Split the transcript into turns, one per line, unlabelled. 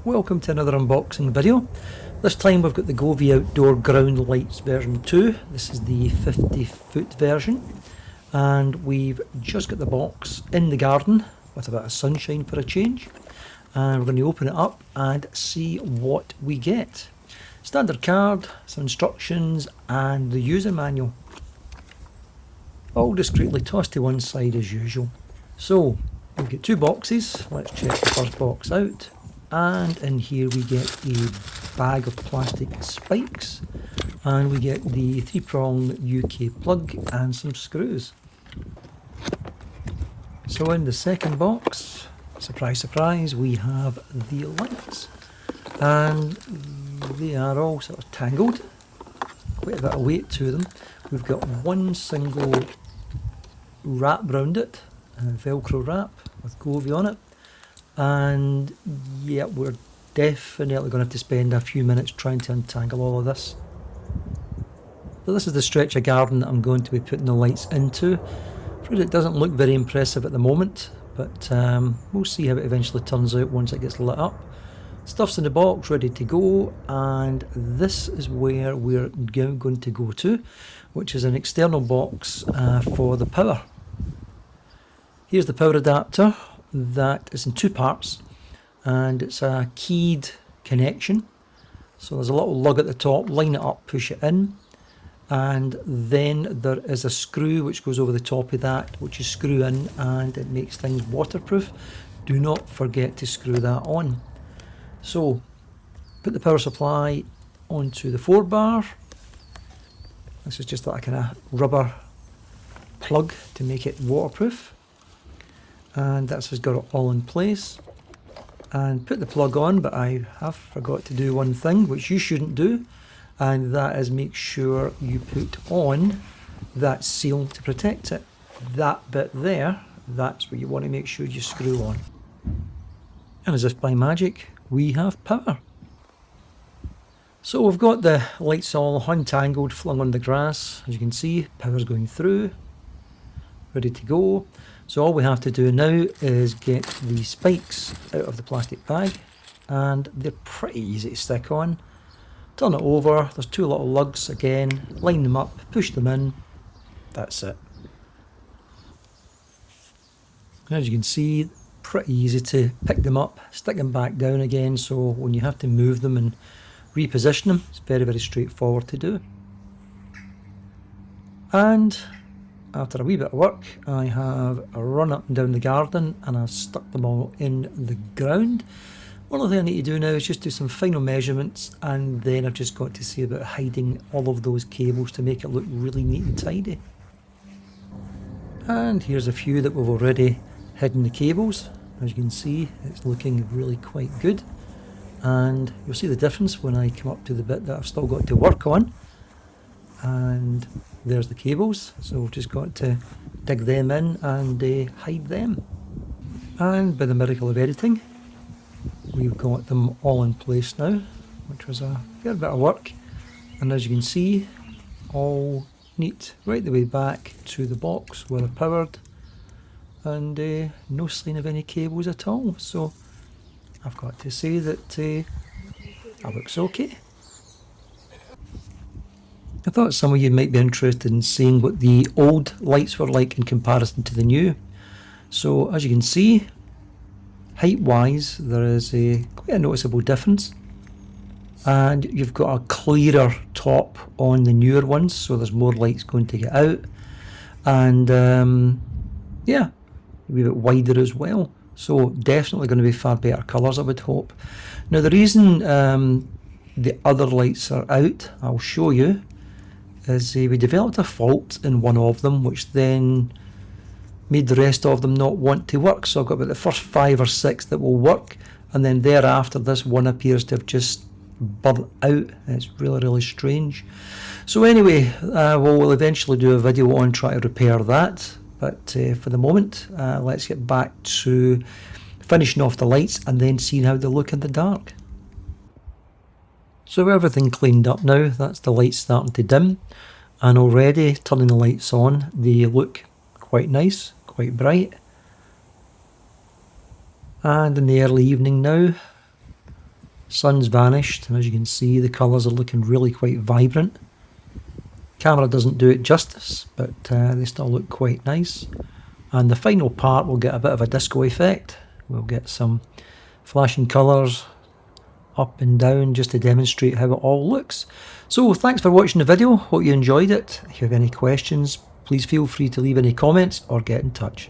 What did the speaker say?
Welcome to another unboxing video. This time we've got the Govee Outdoor Ground Lights version 2. This is the 50-foot version, and we've just got the box in the garden with a bit of sunshine for a change, and we're going to open it up and see what we get. Standard card, some instructions and the user manual, all discreetly tossed to one side as usual. So we've got two boxes. Let's check the first box out. And in here we get a bag of plastic spikes, and we get the 3-prong UK plug and some screws. So in the second box, surprise surprise, we have the lights, and they are all sort of tangled, quite a bit of weight to them. We've got one single wrap around it, Velcro wrap with Govee on it. And yeah, we're definitely going to have to spend a few minutes trying to untangle all of this. So this is the stretch of garden that I'm going to be putting the lights into. Afraid it doesn't look very impressive at the moment, but we'll see how it eventually turns out once it gets lit up. Stuff's in the box, ready to go, and this is where we're going to go to, which is an external box for the power. Here's the power adapter. That is in two parts, and it's a keyed connection. So there's a little lug at the top, line it up, push it in, and then there is a screw which goes over the top of that, which you screw in, and it makes things waterproof. Do not forget to screw that on. So put the power supply onto the 4-bar. This is just like a kind of rubber plug to make it waterproof. And that's just got it all in place, and put the plug on, but I have forgot to do one thing which you shouldn't do, and that is make sure you put on that seal to protect it. That bit there, that's what you want to make sure you screw on. And as if by magic, we have power. So we've got the lights all untangled, flung on the grass. As you can see, power's going through, ready to go. So all we have to do now is get the spikes out of the plastic bag, and they're pretty easy to stick on. Turn it over, there's two little lugs again, line them up, push them in, that's it. And as you can see, pretty easy to pick them up, stick them back down again, so when you have to move them and reposition them, it's very, very straightforward to do. And after a wee bit of work, I have run up and down the garden and I've stuck them all in the ground. One other thing I need to do now is just do some final measurements, and then I've just got to see about hiding all of those cables to make it look really neat and tidy. And here's a few that we've already hidden the cables. As you can see, it's looking really quite good, and you'll see the difference when I come up to the bit that I've still got to work on. And there's the cables, so we've just got to dig them in and hide them. And by the miracle of editing, we've got them all in place now, which was a fair bit of work. And as you can see, all neat right the way back to the box where they're powered, and no sign of any cables at all. So I've got to say that that looks okay. I thought some of you might be interested in seeing what the old lights were like in comparison to the new. So as you can see, height wise there is quite a noticeable difference, and you've got a clearer top on the newer ones, so there's more lights going to get out, and yeah, a wee bit wider as well, so definitely going to be far better colours, I would hope. Now the reason the other lights are out, I'll show you, is we developed a fault in one of them, which then made the rest of them not want to work. So I've got about the first 5 or 6 that will work, and then thereafter this one appears to have just burnt out, and it's really, really strange. So anyway, we'll eventually do a video on trying to repair that, but for the moment, let's get back to finishing off the lights and then seeing how they look in the dark. So everything cleaned up now, that's the lights starting to dim, and already turning the lights on, they look quite nice, quite bright. And in the early evening now, Sun's vanished, and as you can see, the colours are looking really quite vibrant. Camera doesn't do it justice, but they still look quite nice. And the final part will get a bit of a disco effect. We'll get some flashing colours up and down just to demonstrate how it all looks. So thanks for watching the video, hope you enjoyed it. If you have any questions, please feel free to leave any comments or get in touch.